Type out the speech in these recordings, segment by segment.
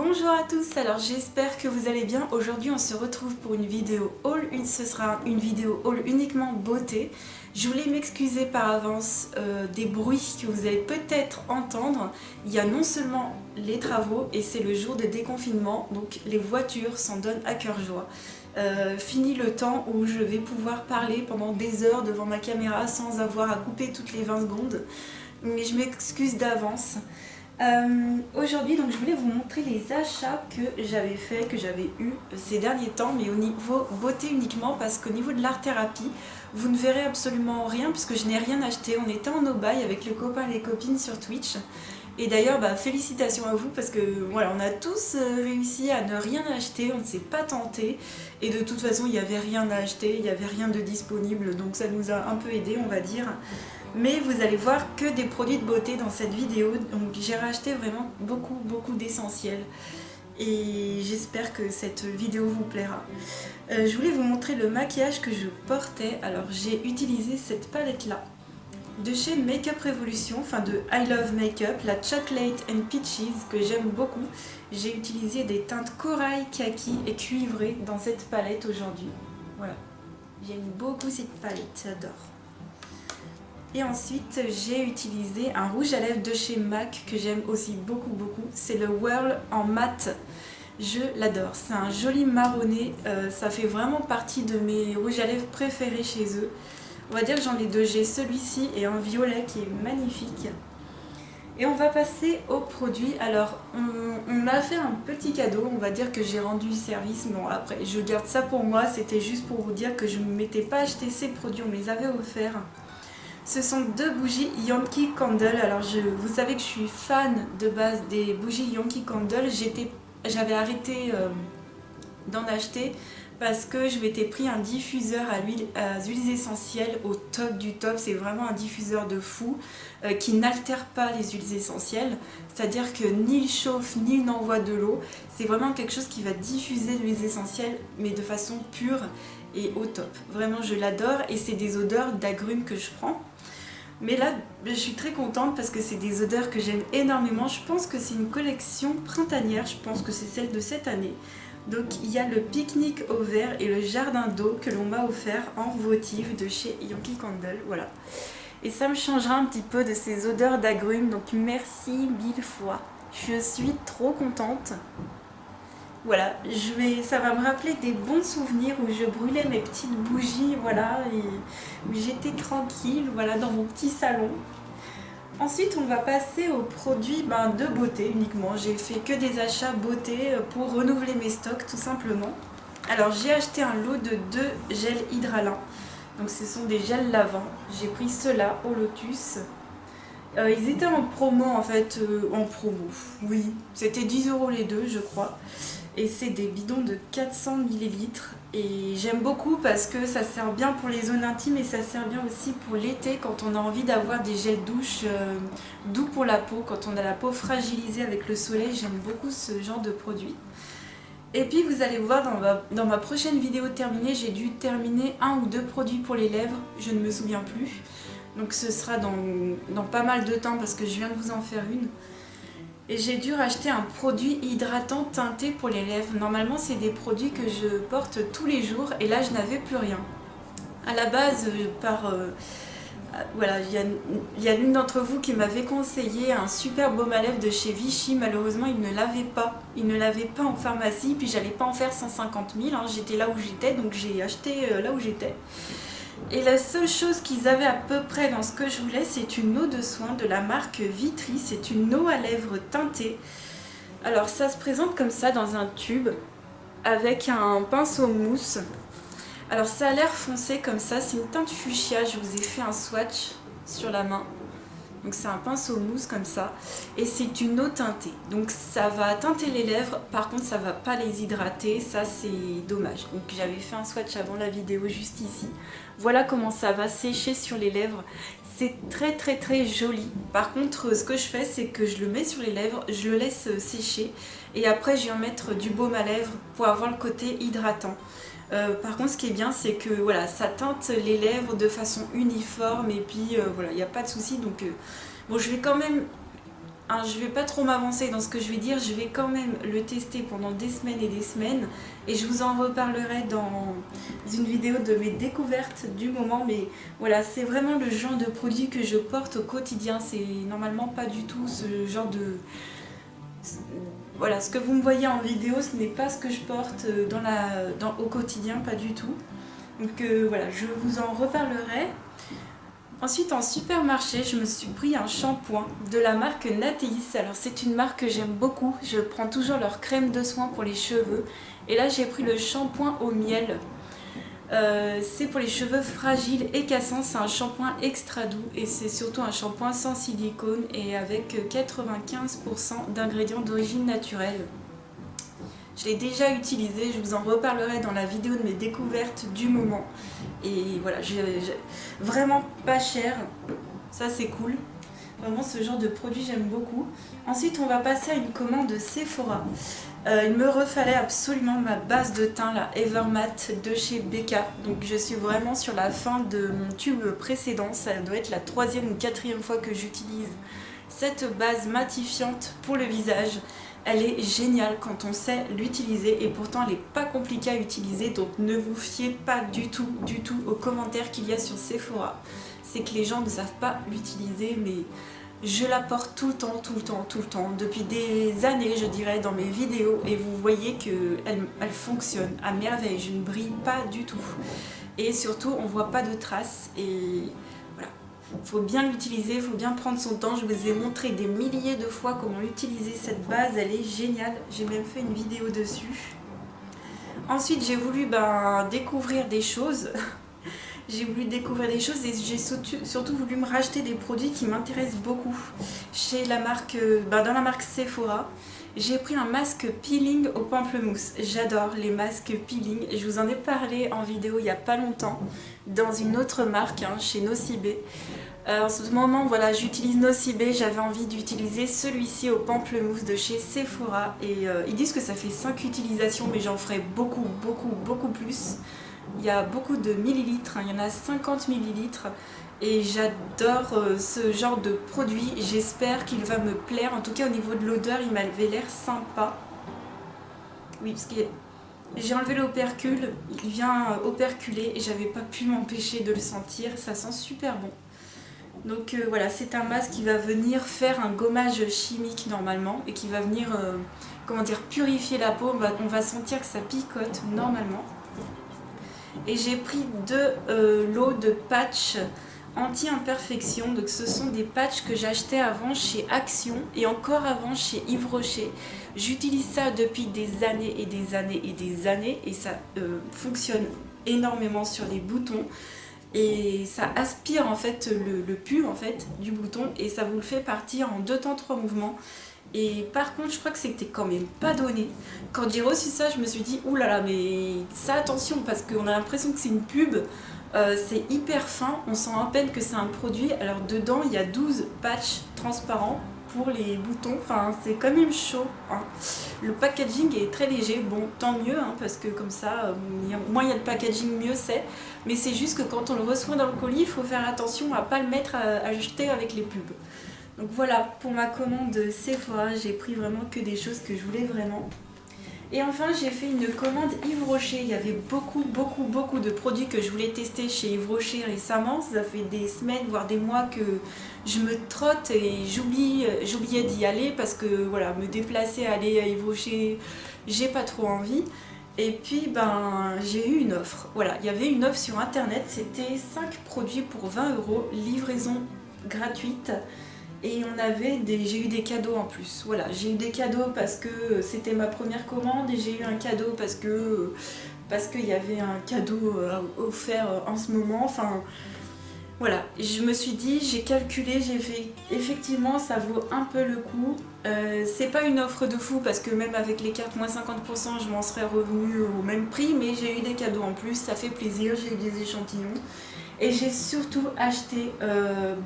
Bonjour à tous, alors j'espère que vous allez bien. Aujourd'hui on se retrouve pour une vidéo haul, ce sera une vidéo haul uniquement beauté. Je voulais m'excuser par avance des bruits que vous allez peut-être entendre. Il y a non seulement les travaux et c'est le jour de déconfinement, donc les voitures s'en donnent à cœur joie. Fini le temps où je vais pouvoir parler pendant des heures devant ma caméra sans avoir à couper toutes les 20 secondes. Mais je m'excuse d'avance. Aujourd'hui donc je voulais vous montrer les achats que j'avais fait, que j'avais eu ces derniers temps, mais au niveau beauté uniquement, parce qu'au niveau de l'art thérapie vous ne verrez absolument rien puisque je n'ai rien acheté. On était en no-buy avec les copains et les copines sur Twitch, et d'ailleurs félicitations à vous parce que voilà, on a tous réussi à ne rien acheter, on ne s'est pas tenté, et de toute façon il n'y avait rien à acheter, il n'y avait rien de disponible, donc ça nous a un peu aidé on va dire. Mais vous allez voir que des produits de beauté dans cette vidéo, donc j'ai racheté vraiment beaucoup d'essentiels et j'espère que cette vidéo vous plaira. Je voulais vous montrer le maquillage que je portais. Alors j'ai utilisé cette palette là de chez Makeup Revolution, enfin de I Love Makeup, la Chocolate and Peaches, que j'aime beaucoup. J'ai utilisé des teintes corail, kaki et cuivré dans cette palette aujourd'hui. Voilà, j'aime beaucoup cette palette, j'adore. Et ensuite j'ai utilisé un rouge à lèvres de chez MAC que j'aime aussi beaucoup. C'est le Whirl en mat. Je l'adore, c'est un joli marronné, ça fait vraiment partie de mes rouges à lèvres préférés chez eux. On va dire que j'en ai deux, j'ai celui-ci et un violet qui est magnifique. Et on va passer aux produits. Alors on m'a fait un petit cadeau, on va dire que j'ai rendu service. Bon, après je garde ça pour moi, c'était juste pour vous dire que je ne m'étais pas acheté ces produits, on me les avait offerts. Ce sont deux bougies Yankee Candle. Alors vous savez que je suis fan de base des bougies Yankee Candle. J'avais arrêté d'en acheter parce que je m'étais pris un diffuseur à huiles essentielles au top du top. C'est vraiment un diffuseur de fou qui n'altère pas les huiles essentielles. C'est-à-dire que ni il chauffe ni il n'envoie de l'eau. C'est vraiment quelque chose qui va diffuser l'huile essentielle mais de façon pure et au top. Vraiment je l'adore, et c'est des odeurs d'agrumes que je prends. Mais là, je suis très contente parce que c'est des odeurs que j'aime énormément. Je pense que c'est une collection printanière, je pense que c'est celle de cette année. Donc il y a le pique-nique au vert et le jardin d'eau que l'on m'a offert en votive de chez Yankee Candle, voilà. Et ça me changera un petit peu de ces odeurs d'agrumes, donc merci 1000 fois. Je suis trop contente. Voilà, ça va me rappeler des bons souvenirs où je brûlais mes petites bougies, voilà, et où j'étais tranquille, voilà, dans mon petit salon. Ensuite, on va passer aux produits de beauté uniquement. J'ai fait que des achats beauté pour renouveler mes stocks, tout simplement. Alors, j'ai acheté un lot de 2 gels hydralants. Donc, ce sont des gels lavants. J'ai pris ceux-là au Lotus. Ils étaient en promo en fait, oui, c'était 10 € les deux, je crois. Et c'est des bidons de 400 ml et j'aime beaucoup parce que ça sert bien pour les zones intimes et ça sert bien aussi pour l'été quand on a envie d'avoir des gels douche doux pour la peau, quand on a la peau fragilisée avec le soleil. J'aime beaucoup ce genre de produit. Et puis vous allez voir dans ma prochaine vidéo terminée, j'ai dû terminer 1 ou 2 produits pour les lèvres, je ne me souviens plus. Donc ce sera dans pas mal de temps parce que je viens de vous en faire une. Et j'ai dû racheter un produit hydratant teinté pour les lèvres. Normalement c'est des produits que je porte tous les jours et là je n'avais plus rien. À la base, voilà, il y a l'une d'entre vous qui m'avait conseillé un super baume à lèvres de chez Vichy. Malheureusement il ne l'avait pas. Il ne l'avait pas en pharmacie, puis j'allais pas en faire 150 000. J'étais là où j'étais, donc j'ai acheté là où j'étais. Et la seule chose qu'ils avaient à peu près dans ce que je voulais, c'est une eau de soin de la marque Vitry. C'est une eau à lèvres teintée. Alors ça se présente comme ça dans un tube avec un pinceau mousse. Alors ça a l'air foncé comme ça, c'est une teinte fuchsia. Je vous ai fait un swatch sur la main. Donc c'est un pinceau mousse comme ça et c'est une eau teintée. Donc ça va teinter les lèvres, par contre ça va pas les hydrater, ça c'est dommage. Donc j'avais fait un swatch avant la vidéo juste ici. Voilà comment ça va sécher sur les lèvres. C'est très joli. Par contre ce que je fais c'est que je le mets sur les lèvres, je le laisse sécher et après je vais en mettre du baume à lèvres pour avoir le côté hydratant. Par contre ce qui est bien c'est que voilà, ça teinte les lèvres de façon uniforme et puis voilà, il n'y a pas de souci. Donc bon, je vais quand même hein, je vais pas trop m'avancer dans ce que je vais dire, je vais quand même le tester pendant des semaines et des semaines et je vous en reparlerai dans une vidéo de mes découvertes du moment. Mais voilà, c'est vraiment le genre de produit que je porte au quotidien, c'est normalement pas du tout ce genre de... Voilà, ce que vous me voyez en vidéo, ce n'est pas ce que je porte au quotidien, pas du tout. Donc voilà, je vous en reparlerai. Ensuite, en supermarché, je me suis pris un shampoing de la marque Natéis. Alors c'est une marque que j'aime beaucoup, je prends toujours leur crème de soin pour les cheveux. Et là j'ai pris le shampoing au miel. C'est pour les cheveux fragiles et cassants, c'est un shampoing extra doux et c'est surtout un shampoing sans silicone et avec 95% d'ingrédients d'origine naturelle. Je l'ai déjà utilisé, je vous en reparlerai dans la vidéo de mes découvertes du moment. Et voilà, vraiment pas cher, ça c'est cool. Vraiment ce genre de produit j'aime beaucoup. Ensuite on va passer à une commande Sephora. Il me refallait absolument ma base de teint, la Evermatte de chez Becca. Donc je suis vraiment sur la fin de mon tube précédent, ça doit être la 3e ou 4e fois que j'utilise cette base matifiante pour le visage. Elle est géniale quand on sait l'utiliser et pourtant elle n'est pas compliquée à utiliser, donc ne vous fiez pas du tout aux commentaires qu'il y a sur Sephora. C'est que les gens ne savent pas l'utiliser, mais je la porte tout le temps, depuis des années je dirais dans mes vidéos et vous voyez qu'elle fonctionne à merveille, je ne brille pas du tout. Et surtout on voit pas de traces et... Il faut bien l'utiliser, il faut bien prendre son temps. Je vous ai montré des milliers de fois comment utiliser cette base, elle est géniale. J'ai même fait une vidéo dessus. Ensuite, j'ai voulu découvrir des choses. J'ai voulu découvrir des choses et j'ai surtout voulu me racheter des produits qui m'intéressent beaucoup. Chez la marque, dans la marque Sephora, j'ai pris un masque peeling au pamplemousse. J'adore les masques peeling. Je vous en ai parlé en vidéo il n'y a pas longtemps dans une autre marque, chez Nocibé. En ce moment, voilà, j'utilise Nocibé. J'avais envie d'utiliser celui-ci au pamplemousse de chez Sephora. Et ils disent que ça fait 5 utilisations, mais j'en ferai beaucoup plus. Il y a beaucoup de millilitres, il y en a 50 millilitres. Et j'adore ce genre de produit, j'espère qu'il va me plaire. En tout cas au niveau de l'odeur, il m'avait l'air sympa. Oui, parce que j'ai enlevé l'opercule, il vient operculer et j'avais pas pu m'empêcher de le sentir, ça sent super bon. Donc voilà, c'est un masque qui va venir faire un gommage chimique normalement et qui va venir purifier la peau, on va sentir que ça picote normalement. Et j'ai pris de l'eau de patch anti-imperfection, donc ce sont des patchs que j'achetais avant chez Action et encore avant chez Yves Rocher. J'utilise ça depuis des années et ça fonctionne énormément sur les boutons et ça aspire en fait le pus en fait du bouton et ça vous le fait partir en 2 temps 3 mouvements. Et par contre, je crois que c'était quand même pas donné. Quand j'ai reçu ça, je me suis dit, oulala, mais ça attention, parce qu'on a l'impression que c'est une pub, c'est hyper fin, on sent à peine que c'est un produit. Alors dedans, il y a 12 patchs transparents pour les boutons, enfin c'est quand même chaud. Le packaging est très léger, bon tant mieux, parce que comme ça, moins il y a de packaging, mieux c'est. Mais c'est juste que quand on le reçoit dans le colis, il faut faire attention à ne pas le mettre à jeter avec les pubs. Donc voilà, pour ma commande Sephora, j'ai pris vraiment que des choses que je voulais vraiment. Et enfin, j'ai fait une commande Yves Rocher. Il y avait beaucoup de produits que je voulais tester chez Yves Rocher récemment. Ça fait des semaines, voire des mois que je me trotte et j'oubliais d'y aller parce que voilà, me déplacer, aller à Yves Rocher, j'ai pas trop envie. Et puis j'ai eu une offre. Voilà, il y avait une offre sur internet, c'était 5 produits pour 20 €, livraison gratuite. Et j'ai eu des cadeaux en plus. Voilà, j'ai eu des cadeaux parce que c'était ma première commande et j'ai eu un cadeau parce qu'il y avait un cadeau offert en ce moment. Enfin, voilà, je me suis dit, j'ai calculé, j'ai fait, effectivement, ça vaut un peu le coup. C'est pas une offre de fou parce que même avec les cartes moins 50%, je m'en serais revenue au même prix, mais j'ai eu des cadeaux en plus, ça fait plaisir, j'ai eu des échantillons. Et j'ai surtout acheté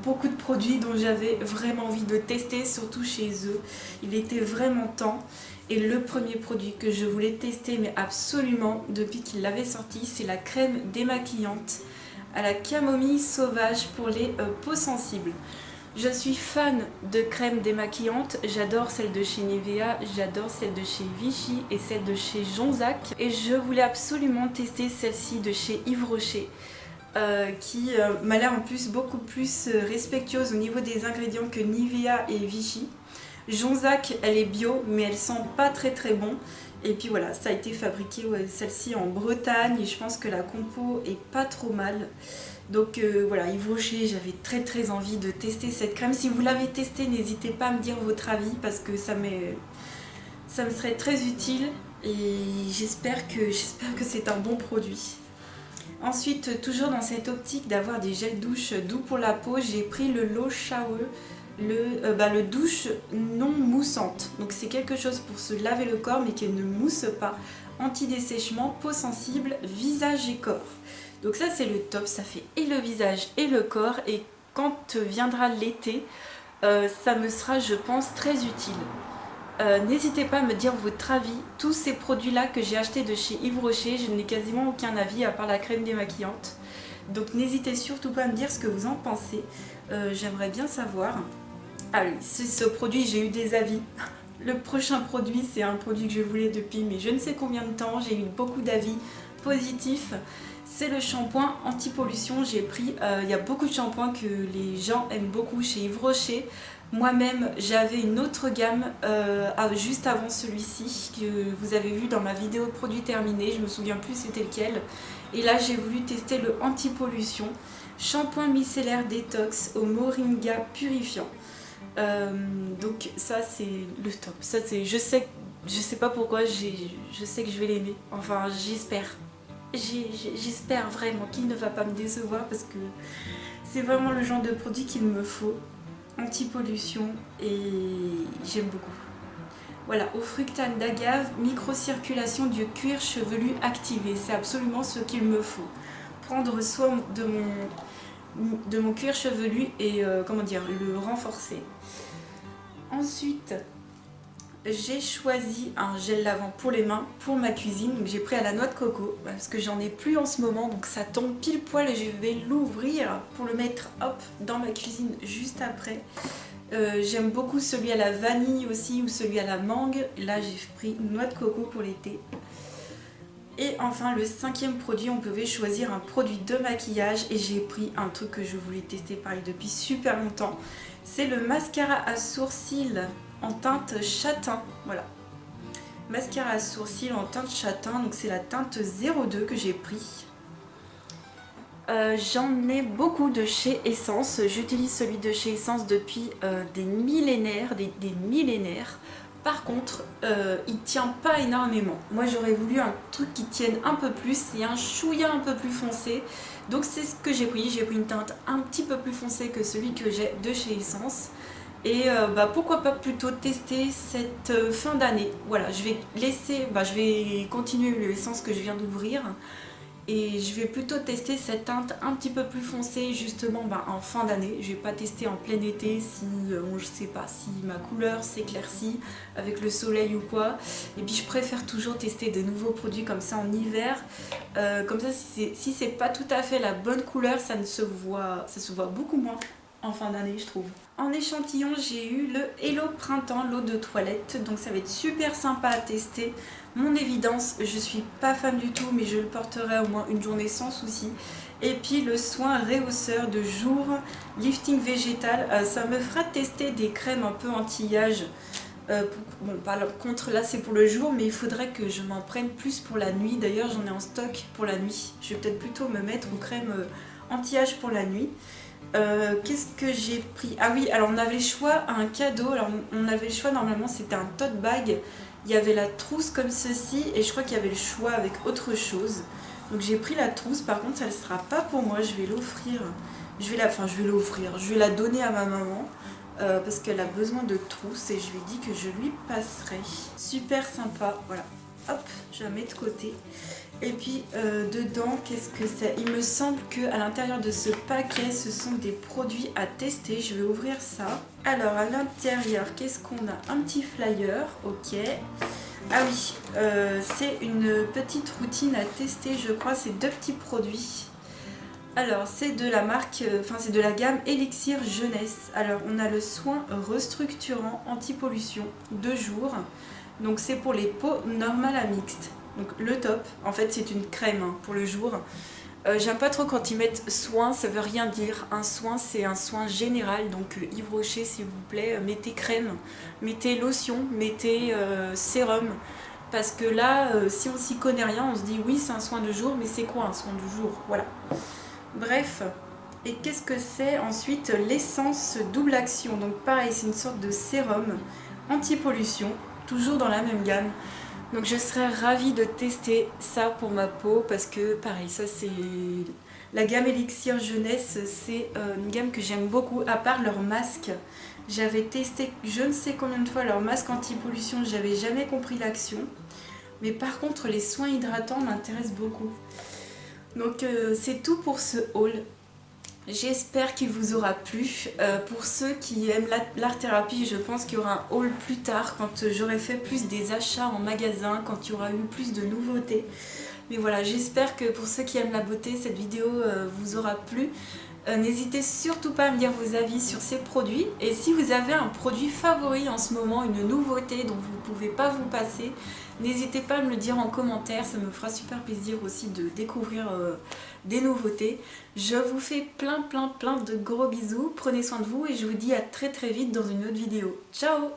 beaucoup de produits dont j'avais vraiment envie de tester, surtout chez eux. Il était vraiment temps. Et le premier produit que je voulais tester, mais absolument, depuis qu'il l'avait sorti, c'est la crème démaquillante à la camomille sauvage pour les peaux sensibles. Je suis fan de crème démaquillante, j'adore celle de chez Nivea, j'adore celle de chez Vichy et celle de chez Jonzac. Et je voulais absolument tester celle-ci de chez Yves Rocher, qui m'a l'air en plus beaucoup plus respectueuse au niveau des ingrédients que Nivea et Vichy. Jonzac, elle est bio, mais elle sent pas très bon. Et puis voilà, ça a été fabriqué, celle-ci en Bretagne, et je pense que la compo est pas trop mal. Donc voilà, Yves Rocher, j'avais très envie de tester cette crème. Si vous l'avez testée, n'hésitez pas à me dire votre avis, parce que ça me serait très utile. Et j'espère que c'est un bon produit. Ensuite, toujours dans cette optique d'avoir des gels douche doux pour la peau, j'ai pris le Low Shower, le douche non moussante. Donc c'est quelque chose pour se laver le corps mais qui ne mousse pas. Anti-dessèchement, peau sensible, visage et corps. Donc ça c'est le top, ça fait et le visage et le corps, et quand viendra l'été, ça me sera je pense très utile. N'hésitez pas à me dire votre avis. Tous ces produits là que j'ai achetés de chez Yves Rocher, je n'ai quasiment aucun avis à part la crème démaquillante. Donc n'hésitez surtout pas à me dire ce que vous en pensez, j'aimerais bien savoir. Ah oui, ce produit j'ai eu des avis. Le prochain produit c'est un produit que je voulais depuis mais je ne sais combien de temps, j'ai eu beaucoup d'avis positifs. C'est le shampoing anti-pollution. J'ai pris, il y a beaucoup de shampoings que les gens aiment beaucoup chez Yves Rocher. Moi-même, j'avais une autre gamme juste avant celui-ci que vous avez vu dans ma vidéo produit terminé. Je me souviens plus c'était lequel. Et là, j'ai voulu tester le anti-pollution. Shampoing micellaire détox au moringa purifiant. Donc ça, c'est le top. Ça, c'est, je sais pas pourquoi, je sais que je vais l'aimer. Enfin, j'espère. J'espère vraiment qu'il ne va pas me décevoir parce que c'est vraiment le genre de produit qu'il me faut. Anti-pollution et j'aime beaucoup. Voilà, au fructane d'agave, microcirculation du cuir chevelu activé. C'est absolument ce qu'il me faut. Prendre soin de mon cuir chevelu et le renforcer. Ensuite, j'ai choisi un gel lavant pour les mains pour ma cuisine. Donc j'ai pris à la noix de coco parce que j'en ai plus en ce moment, donc ça tombe pile poil et je vais l'ouvrir pour le mettre dans ma cuisine juste après. J'aime beaucoup celui à la vanille aussi ou celui à la mangue. Là j'ai pris noix de coco pour l'été. Et enfin le cinquième produit, on pouvait choisir un produit de maquillage et j'ai pris un truc que je voulais tester pareil depuis super longtemps. C'est le mascara à sourcils en teinte châtain, voilà. Mascara à sourcils en teinte châtain, donc c'est la teinte 02 que j'ai pris. J'en ai beaucoup de chez Essence, j'utilise celui de chez Essence depuis des millénaires, des millénaires. Par contre, il tient pas énormément. Moi j'aurais voulu un truc qui tienne un peu plus et un chouïa un peu plus foncé. Donc c'est ce que j'ai pris une teinte un petit peu plus foncée que celui que j'ai de chez Essence. Et pourquoi pas plutôt tester cette fin d'année. Voilà, je vais continuer l'essence que je viens d'ouvrir. Et je vais plutôt tester cette teinte un petit peu plus foncée justement en fin d'année. Je vais pas tester en plein été si, je sais pas, si ma couleur s'éclaircit avec le soleil ou quoi. Et puis je préfère toujours tester de nouveaux produits comme ça en hiver. Comme ça, si c'est pas tout à fait la bonne couleur, ça se voit beaucoup moins en fin d'année je trouve. En échantillon j'ai eu le Hello Printemps, l'eau de toilette, donc ça va être super sympa à tester. Mon évidence, je suis pas fan du tout mais je le porterai au moins une journée sans souci. Et puis le soin réhausseur de jour, lifting végétal, ça me fera tester des crèmes un peu anti-âge. Par contre là c'est pour le jour mais il faudrait que je m'en prenne plus pour la nuit. D'ailleurs j'en ai en stock pour la nuit. Je vais peut-être plutôt me mettre aux crèmes anti-âge pour la nuit. Qu'est-ce que j'ai pris? Ah oui, alors on avait le choix à un cadeau. Alors on avait le choix, normalement c'était un tote bag. Il y avait la trousse comme ceci et je crois qu'il y avait le choix avec autre chose. Donc j'ai pris la trousse, par contre ça ne sera pas pour moi, je vais l'offrir. Je vais la donner à ma maman parce qu'elle a besoin de trousse et je lui ai dit que je lui passerai. Super sympa, voilà. Hop, je la mets de côté. Et puis dedans, qu'est-ce que c'est? Il me semble qu'à l'intérieur de ce paquet, ce sont des produits à tester. Je vais ouvrir ça. Alors à l'intérieur, qu'est-ce qu'on a? Un petit flyer, ok. Ah oui, c'est une petite routine à tester, je crois. C'est 2 petits produits. Alors c'est de la marque, c'est de la gamme Elixir Jeunesse. Alors on a le soin restructurant anti-pollution 2 jours. Donc c'est pour les peaux normales à mixtes. Donc le top, en fait c'est une crème hein, pour le jour. J'aime pas trop quand ils mettent soin, ça veut rien dire. Un soin c'est un soin général, donc Yves Rocher s'il vous plaît, mettez crème, mettez lotion, mettez sérum. Parce que là, si on s'y connaît rien, on se dit oui c'est un soin de jour, mais c'est quoi un soin de jour? Voilà. Bref, et qu'est-ce que c'est ensuite l'essence double action? Donc pareil, c'est une sorte de sérum anti-pollution, toujours dans la même gamme. Donc je serais ravie de tester ça pour ma peau parce que pareil, ça c'est la gamme Elixir Jeunesse, c'est une gamme que j'aime beaucoup, à part leur masque. J'avais testé je ne sais combien de fois leur masque anti-pollution, j'avais jamais compris l'action. Mais par contre, les soins hydratants m'intéressent beaucoup. Donc c'est tout pour ce haul. J'espère qu'il vous aura plu. Pour ceux qui aiment l'art-thérapie, je pense qu'il y aura un haul plus tard quand j'aurai fait plus des achats en magasin, quand il y aura eu plus de nouveautés. Mais voilà, j'espère que pour ceux qui aiment la beauté, cette vidéo vous aura plu. N'hésitez surtout pas à me dire vos avis sur ces produits. Et si vous avez un produit favori en ce moment, une nouveauté dont vous ne pouvez pas vous passer, n'hésitez pas à me le dire en commentaire. Ça me fera super plaisir aussi de découvrir des nouveautés. Je vous fais plein de gros bisous. Prenez soin de vous et je vous dis à très vite dans une autre vidéo. Ciao!